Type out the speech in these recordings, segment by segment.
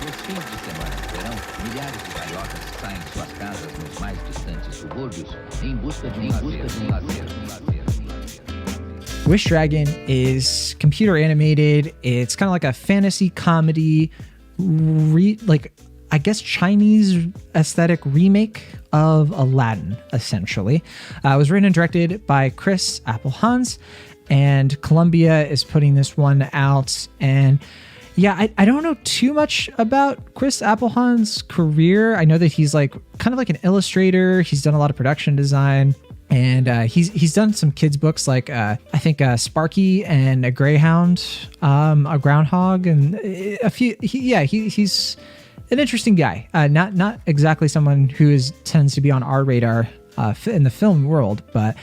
Nos fins de semana de verão, milhares de cariocas saem de suas casas nos mais distantes subúrbios em busca de um lazer. Wish Dragon is computer animated. It's kind of like a fantasy comedy, I guess Chinese aesthetic remake of Aladdin, essentially. It was written and directed by Chris Appelhans, and Columbia is putting this one out. And yeah, I don't know too much about Chris Appelhans' career. I know that he's like kind of like an illustrator. He's done a lot of production design. And he's done some kids books like I think Sparky and a Greyhound, a Groundhog, and a few. He's an interesting guy. Not exactly someone who tends to be on our radar in the film world, but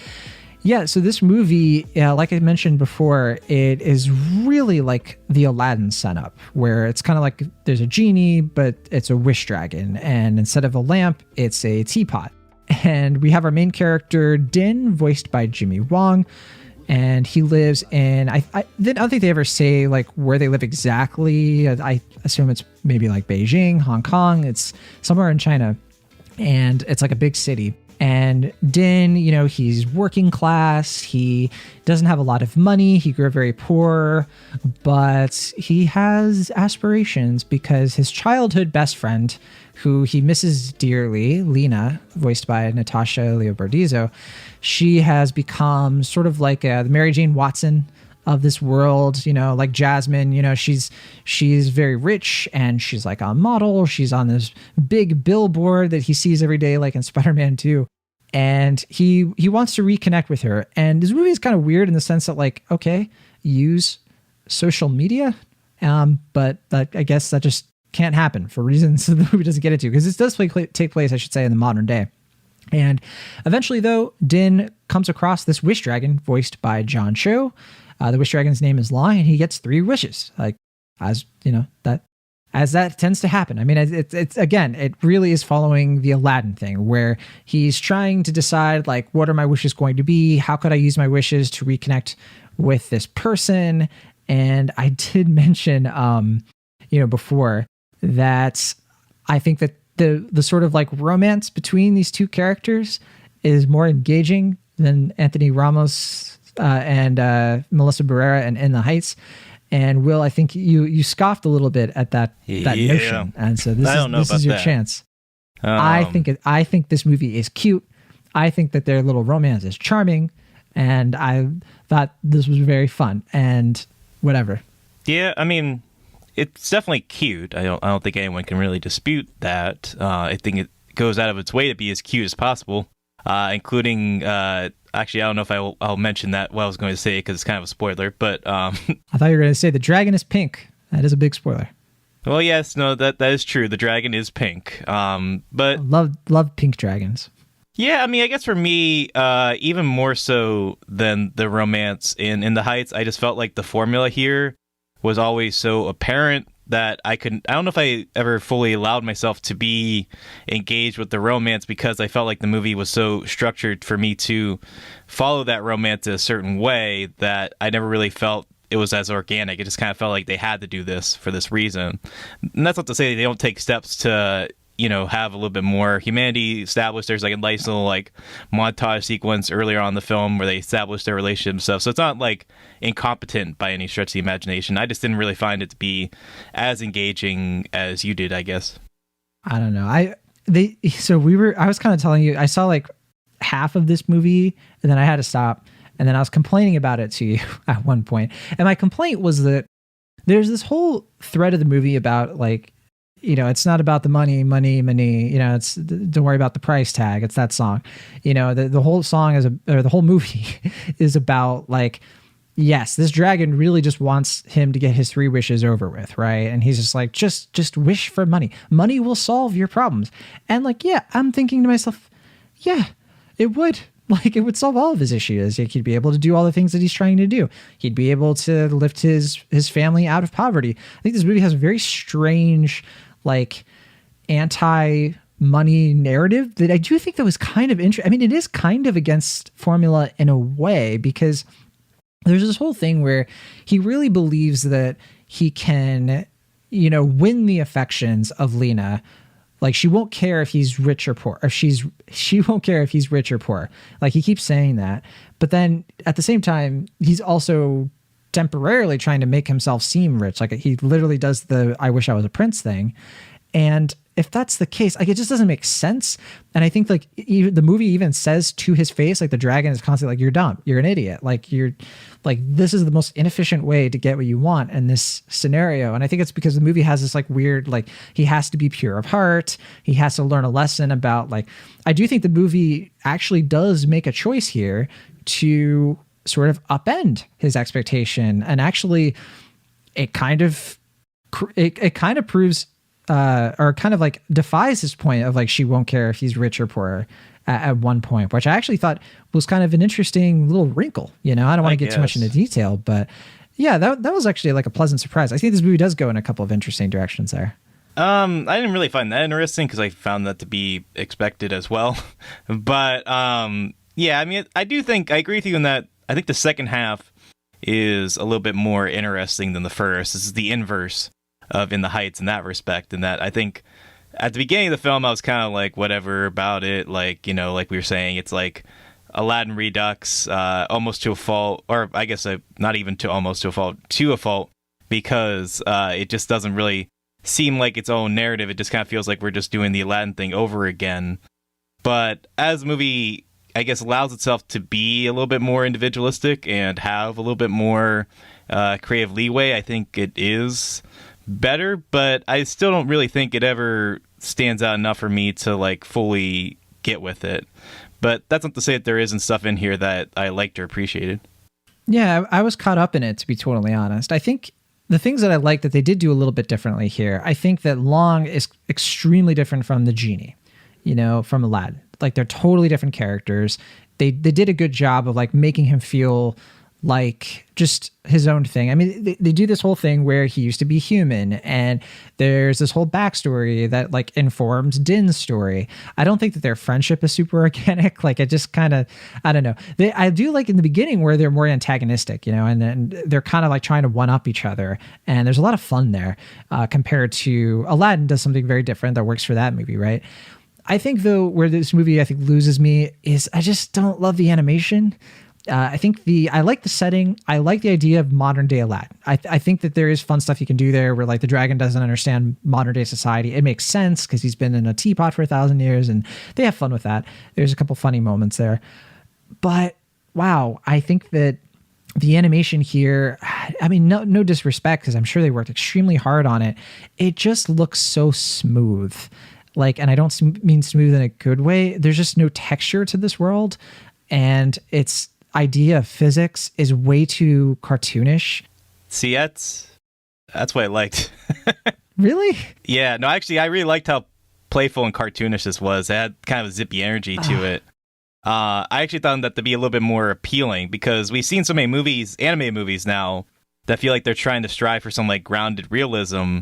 yeah. So this movie, like I mentioned before, it is really like the Aladdin setup, where it's kind of like there's a genie, but it's a wish dragon, and instead of a lamp, it's a teapot. And we have our main character, Din, voiced by Jimmy Wong. And he lives in, I don't think they ever say like where they live exactly. I assume it's maybe like Beijing, Hong Kong. It's somewhere in China. And it's like a big city. And Din, he's working class. He doesn't have a lot of money. He grew up very poor, but he has aspirations because his childhood best friend, who he misses dearly, Lena, voiced by Natasha Liu Bordizzo, she has become sort of like the Mary Jane Watson of this world, like Jasmine. She's very rich and she's like a model. She's on this big billboard that he sees every day, like in Spider-Man 2. And he wants to reconnect with her. And this movie is kind of weird in the sense that, like, okay, use social media, but I guess that just can't happen for reasons the movie doesn't get into, because this does take place, I should say, in the modern day. And eventually, though, Din comes across this wish dragon voiced by John Cho. The wish dragon's name is Lai, and he gets 3 wishes, like, as that tends to happen. I mean, it's again, it really is following the Aladdin thing, where he's trying to decide, like, what are my wishes going to be? How could I use my wishes to reconnect with this person? And I did mention, before, that I think that the sort of like romance between these two characters is more engaging than Anthony Ramos and Melissa Barrera and In the Heights. And Will, I think you scoffed a little bit at that notion, and so this is your chance. I think this movie is cute. I think that their little romance is charming, and I thought this was very fun and whatever. Yeah, I mean, it's definitely cute. I don't think anyone can really dispute that. I think it goes out of its way to be as cute as possible, including. Actually, I don't know if I'll mention that what I was going to say, because it's kind of a spoiler. But I thought you were going to say the dragon is pink. That is a big spoiler. Well, yes, no, that is true. The dragon is pink. But love pink dragons. Yeah, I mean, I guess for me, even more so than the romance in the Heights, I just felt like the formula here was always so apparent that I don't know if I ever fully allowed myself to be engaged with the romance, because I felt like the movie was so structured for me to follow that romance a certain way that I never really felt it was as organic. It just kind of felt like they had to do this for this reason. And that's not to say they don't take steps to, have a little bit more humanity established. There's like a nice little like montage sequence earlier on in the film where they establish their relationship and stuff. So it's not like incompetent by any stretch of the imagination. I just didn't really find it to be as engaging as you did, I guess. I don't know. I was kind of telling you, I saw like half of this movie and then I had to stop, and then I was complaining about it to you at one point. And my complaint was that there's this whole thread of the movie about like, it's not about the money, it's don't worry about the price tag. It's that song, the whole song the whole movie is about like, yes, this dragon really just wants him to get his 3 wishes over with. Right. And he's just like, just wish for money. Money will solve your problems. And like, yeah, I'm thinking to myself, yeah, it would. Like, it would solve all of his issues. Like, he'd be able to do all the things that he's trying to do. He'd be able to lift his family out of poverty. I think this movie has a very strange, like, anti-money narrative that I do think that was kind of interesting. I mean, it is kind of against formula in a way, because there's this whole thing where he really believes that he can win the affections of Lena. Like, she won't care if he's rich or poor, or she won't care if he's rich or poor. Like, he keeps saying that. But then at the same time, he's also temporarily trying to make himself seem rich. Like, he literally does the "I wish I was a prince" thing. And if that's the case, like, it just doesn't make sense. And I think, like, the movie even says to his face, like, the dragon is constantly like, "You're dumb, you're an idiot, like, you're like, this is the most inefficient way to get what you want in this scenario." And I think it's because the movie has this like weird, like, he has to be pure of heart, he has to learn a lesson about, like, I do think the movie actually does make a choice here to sort of upend his expectation, and actually it kind of proves or kind of like defies his point of like, she won't care if he's rich or poor at one point, which I actually thought was kind of an interesting little wrinkle. I don't want to get too much into detail, but yeah, that was actually like a pleasant surprise. I think this movie does go in a couple of interesting directions there. I didn't really find that interesting because I found that to be expected as well. But yeah, I mean, I do think I agree with you in that. I think the second half is a little bit more interesting than the first. This is the inverse of In the Heights in that respect, in that I think at the beginning of the film I was kind of like whatever about it, like, like we were saying, it's like Aladdin redux, almost to a fault, or I guess not even to almost to a fault, because it just doesn't really seem like its own narrative. It just kind of feels like we're just doing the Aladdin thing over again. But as the movie, I guess, allows itself to be a little bit more individualistic and have a little bit more creative leeway, I think it is better, but I still don't really think it ever stands out enough for me to like fully get with it. But that's not to say that there isn't stuff in here that I liked or appreciated. Yeah, I was caught up in it, to be totally honest. I think the things that I like that they did do a little bit differently here, I think that Long is extremely different from the genie, from Aladdin. Like, they're totally different characters. They did a good job of like making him feel like just his own thing. I mean, they do this whole thing where he used to be human, and there's this whole backstory that like informs Din's story. I don't think that their friendship is super organic. Like, it just kind of, I don't know. I do like in the beginning where they're more antagonistic, and then they're kind of like trying to one up each other. And there's a lot of fun there compared to Aladdin does something very different that works for that movie, right? I think though, where this movie I think loses me is I just don't love the animation. I think I like the setting. I like the idea of modern day Aladdin. I think that there is fun stuff you can do there where like the dragon doesn't understand modern day society. It makes sense because he's been in a teapot for 1,000 years and they have fun with that. There's a couple funny moments there. But wow, I think that the animation here, I mean, no disrespect because I'm sure they worked extremely hard on it. It just looks so smooth. Like, and I don't mean smooth in a good way. There's just no texture to this world. And its idea of physics is way too cartoonish. See, that's what I liked. Really? Yeah, no, actually, I really liked how playful and cartoonish this was. It had kind of a zippy energy to it. I actually found that to be a little bit more appealing because we've seen so many movies, animated movies now, that feel like they're trying to strive for some like grounded realism.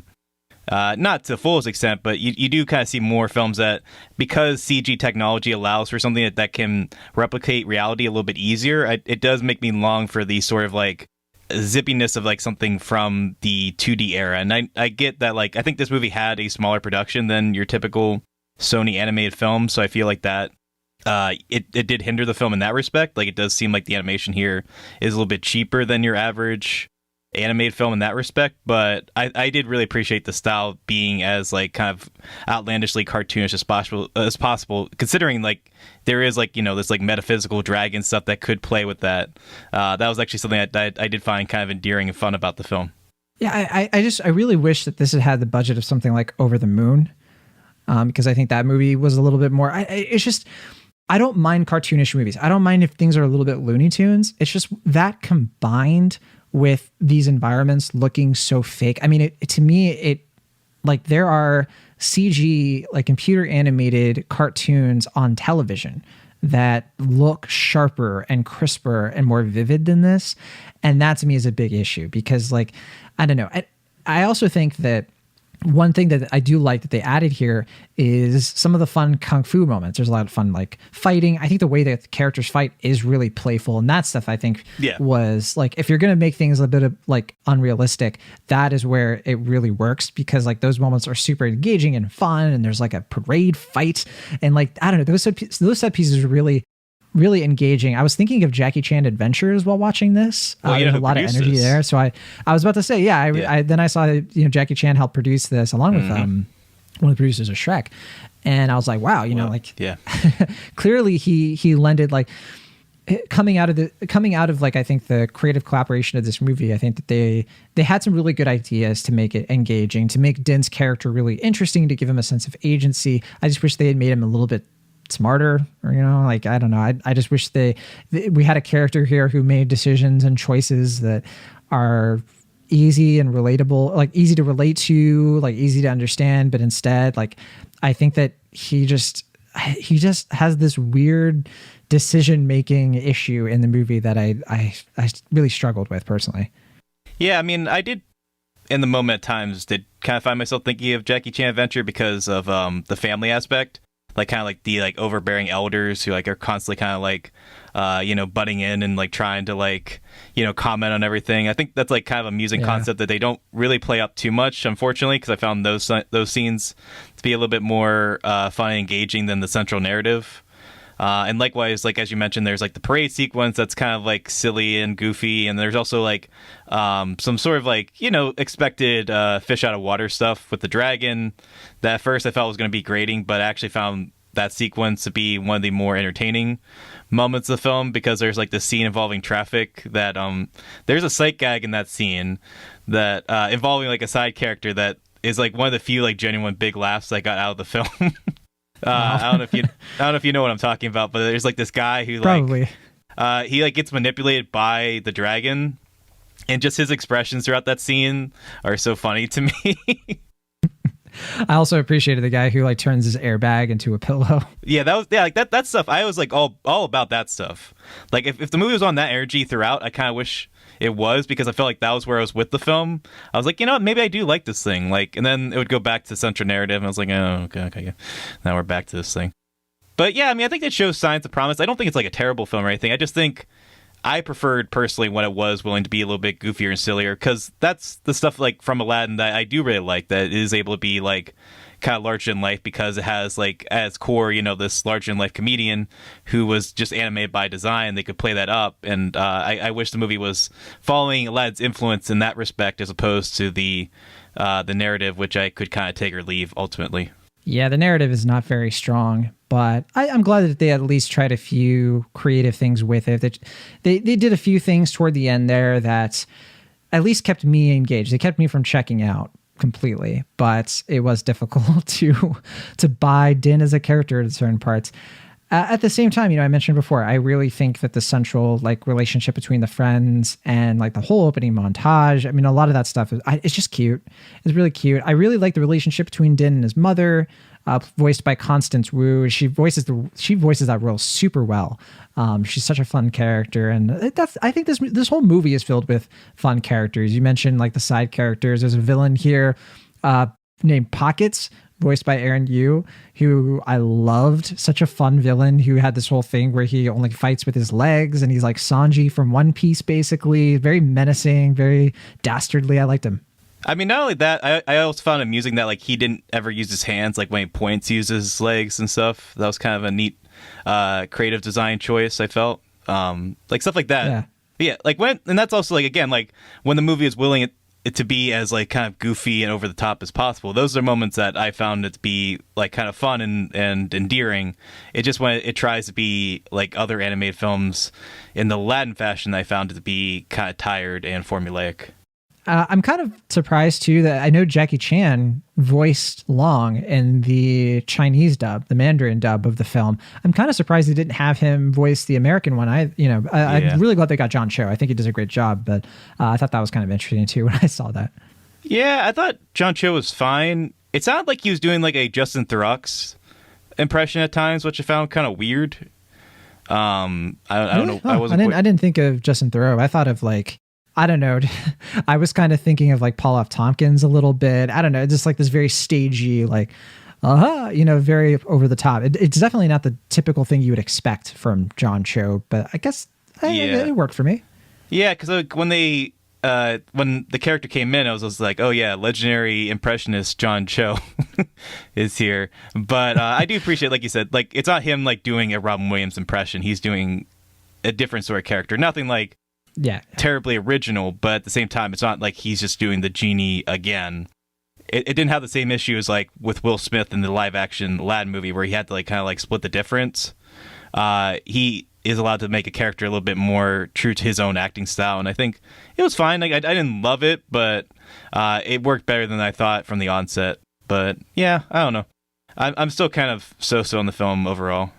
Not to the fullest extent, but you do kind of see more films that, because CG technology allows for something that can replicate reality a little bit easier, it does make me long for the sort of like zippiness of like something from the 2D era. And I get that, like, I think this movie had a smaller production than your typical Sony animated film, so I feel like that it did hinder the film in that respect. Like, it does seem like the animation here is a little bit cheaper than your average animated film in that respect, but I did really appreciate the style being as like kind of outlandishly cartoonish as possible, considering like there is like, this like metaphysical dragon stuff that could play with that. That was actually something that I did find kind of endearing and fun about the film. Yeah, I really wish that this had the budget of something like Over the Moon, because I think that movie was a little bit more. It's just, I don't mind cartoonish movies. I don't mind if things are a little bit Looney Tunes. It's just that combined with these environments looking so fake. I mean, to me, like there are CG, like computer animated cartoons on television that look sharper and crisper and more vivid than this. And that to me is a big issue because, like, I don't know. I also think that one thing that I do like that they added here is some of the fun kung fu moments. There's a lot of fun like fighting. I think the way that the characters fight is really playful, and that stuff I think was like, if you're going to make things a bit of like unrealistic, that is where it really works, because like those moments are super engaging and fun, and there's like a parade fight, and like I don't know, those set pieces are really engaging. I was thinking of Jackie Chan Adventures while watching this. There's a lot of energy there. So I was about to say, then I saw Jackie Chan helped produce this along with one of the producers of Shrek, and I was like, wow, clearly he lended like coming out of like I think the creative collaboration of this movie. I think that they had some really good ideas to make it engaging, to make Din's character really interesting, to give him a sense of agency. I just wish they had made him a little bit smarter, or like I don't know, I just wish we had a character here who made decisions and choices that are easy and relatable, like easy to relate to, like easy to understand, but instead like I think that he just has this weird decision making issue in the movie that I really struggled with personally. I mean, I did in the moment at times did kind of find myself thinking of Jackie Chan Adventure because of the family aspect. Like kind of like the like overbearing elders who like are constantly kind of like butting in and like trying to like comment on everything. I think that's like kind of amusing concept that they don't really play up too much, unfortunately, because I found those scenes to be a little bit more fun and engaging than the central narrative. And likewise, like as you mentioned, there's like the parade sequence that's kind of like silly and goofy, and there's also like some sort of like expected fish out of water stuff with the dragon that at first I felt was going to be grating, but I actually found that sequence to be one of the more entertaining moments of the film, because there's like this scene involving traffic that there's a sight gag in that scene that involving like a side character that is like one of the few like genuine big laughs I got out of the film. I don't know if you know what I'm talking about, but there's like this guy who like he like gets manipulated by the dragon, and just his expressions throughout that scene are so funny to me. I also appreciated the guy who like turns his airbag into a pillow. Like that stuff. I was like all about that stuff. Like if the movie was on that energy throughout, I kind of wish it was, because I felt like that was where I was with the film. I was like, maybe I do like this thing. Like, and then it would go back to the central narrative, and I was like, oh, okay, yeah. Now we're back to this thing. But yeah, I mean, I think it shows signs of promise. I don't think it's like a terrible film or anything. I just think I preferred personally when it was willing to be a little bit goofier and sillier, because that's the stuff like from Aladdin that I do really like, that it is able to be like kind of larger than life, because it has like at its core this larger than life comedian who was just animated by design. They could play that up, and I wish the movie was following Aladdin's influence in that respect, as opposed to the narrative, which I could kind of take or leave ultimately. Yeah, the narrative is not very strong, but I'm glad that they at least tried a few creative things with it. They did a few things toward the end there that at least kept me engaged. They kept me from checking out completely, but it was difficult to buy Din as a character in certain parts. At the same time, I mentioned before, I really think that the central like relationship between the friends and like the whole opening montage, I mean, a lot of that stuff it's just cute. It's really cute. I really like the relationship between Din and his mother, voiced by Constance Wu. She voices that role super well. She's such a fun character, and I think this whole movie is filled with fun characters. You mentioned like the side characters. There's a villain here named Pockets, voiced by Aaron Yu, who I loved. Such a fun villain who had this whole thing where he only fights with his legs, and he's like Sanji from One Piece, basically. Very menacing, very dastardly. I liked him. I mean, not only that, I also found it amusing that like he didn't ever use his hands. Like when he points, he uses his legs and stuff. That was kind of a neat creative design choice, I felt. Like stuff like that. Yeah, like and that's also like, again, like when the movie is willing it to be as like kind of goofy and over the top as possible. Those are moments that I found it to be like kind of fun and endearing. It just when it tries to be like other animated films in the Aladdin fashion, I found it to be kind of tired and formulaic. I'm kind of surprised too that I know Jackie Chan voiced Long in the Chinese dub, the Mandarin dub of the film. I'm kind of surprised they didn't have him voice the American one. I'm really glad they got John Cho. I think he does a great job, but I thought that was kind of interesting too when I saw that. Yeah, I thought John Cho was fine. It sounded like he was doing like a Justin Theroux impression at times, which I found kind of weird. I don't know. I didn't think of Justin Theroux. I thought of like I don't know. I was kind of thinking of like Paul F. Tompkins a little bit. I don't know, just like this very stagey, like, very over the top. It's definitely not the typical thing you would expect from John Cho, but I guess it worked for me. Yeah, because when the character came in, I was just like, oh yeah, legendary impressionist John Cho is here. But I do appreciate, like you said, like it's not him like doing a Robin Williams impression. He's doing a different sort of character. Nothing like terribly original, but at the same time, it's not like he's just doing the genie again. It didn't have the same issues like with Will Smith in the live action Aladdin movie where he had to like kind of like split the difference. He is allowed to make a character a little bit more true to his own acting style, and I think it was fine. Like I didn't love it, but it worked better than I thought from the onset. But yeah, I don't know. I'm still kind of so on the film overall.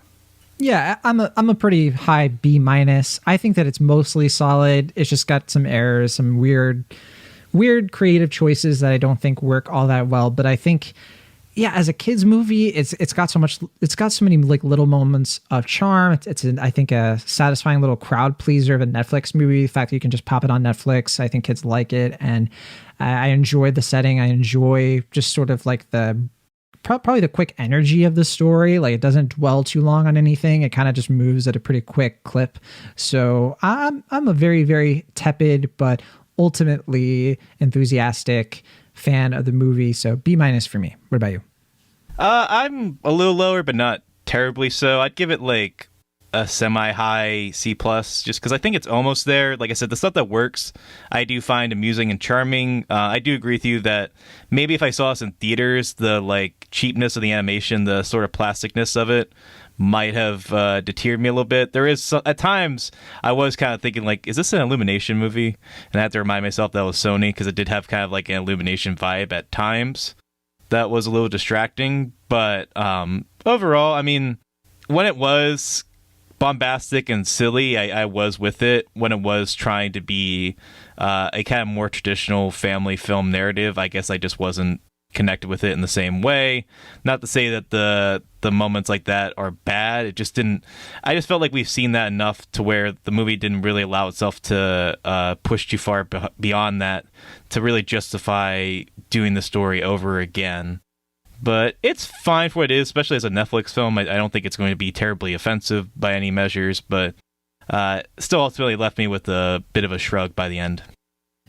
Yeah, I'm a pretty high B-. I think that it's mostly solid. It's just got some errors, some weird creative choices that I don't think work all that well. But I think, yeah, as a kids movie, it's got so many like little moments of charm. It's I think a satisfying little crowd pleaser of a Netflix movie. The fact that you can just pop it on Netflix, I think kids like it, and I enjoy the setting. I enjoy just sort of like probably the quick energy of the story. Like it doesn't dwell too long on anything. It kind of just moves at a pretty quick clip. So I'm a very, very tepid but ultimately enthusiastic fan of the movie. So B- for me. What about you? I'm a little lower, but not terribly so. I'd give it like a semi-high C+, just because I think it's almost there. Like I said, the stuff that works, I do find amusing and charming. I do agree with you that maybe if I saw this in theaters, the like cheapness of the animation, the sort of plasticness of it, might have deterred me a little bit. There is at times I was kind of thinking like, is this an Illumination movie? And I had to remind myself that was Sony because it did have kind of like an Illumination vibe at times. That was a little distracting, but overall, I mean, when it was bombastic and silly, I was with it. When it was trying to be a kind of more traditional family film narrative, I guess I just wasn't connected with it in the same way. Not to say that the moments like that are bad. It just didn't. I just felt like we've seen that enough to where the movie didn't really allow itself to push too far beyond that to really justify doing the story over again. But it's fine for what it is, especially as a Netflix film. I don't think it's going to be terribly offensive by any measures, but still ultimately left me with a bit of a shrug by the end.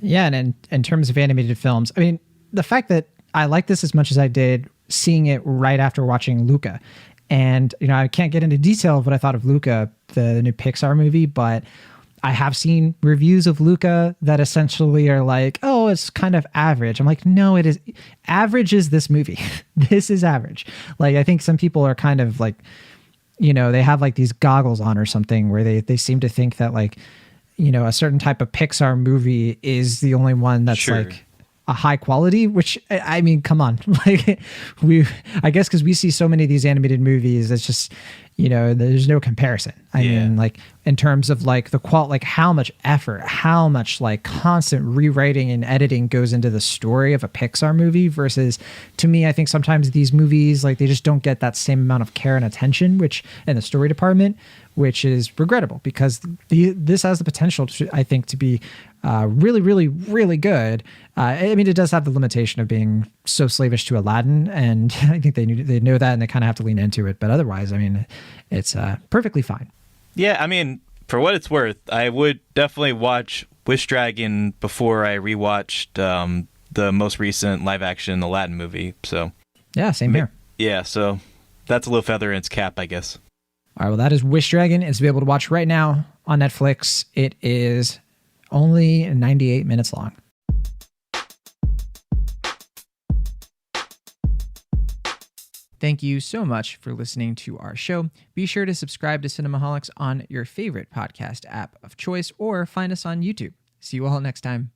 Yeah, and in terms of animated films, I mean, the fact that I like this as much as I did seeing it right after watching Luca. And, I can't get into detail of what I thought of Luca, the new Pixar movie, but I have seen reviews of Luca that essentially are like, oh, it's kind of average. I'm like, no, it is. Average is this movie. This is average. Like, I think some people are kind of like, they have like these goggles on or something where they seem to think that like, a certain type of Pixar movie is the only one that's like a high quality, which I mean, come on, like I guess because we see so many of these animated movies, it's just, there's no comparison. I mean, like in terms of like the like how much effort, how much like constant rewriting and editing goes into the story of a Pixar movie versus, to me, I think sometimes these movies, like they just don't get that same amount of care and attention, which in the story department, which is regrettable because this has the potential to, I think, to be really, really, really good. I mean, it does have the limitation of being so slavish to Aladdin, and I think they know that, and they kind of have to lean into it. But otherwise, I mean, it's perfectly fine. Yeah, I mean, for what it's worth, I would definitely watch Wish Dragon before I rewatched the most recent live-action Aladdin movie. So yeah, same here. Yeah, so that's a little feather in its cap, I guess. All right, well, that is Wish Dragon. It's available to watch right now on Netflix. It is only 98 minutes long. Thank you so much for listening to our show. Be sure to subscribe to Cinemaholics on your favorite podcast app of choice or find us on YouTube. See you all next time.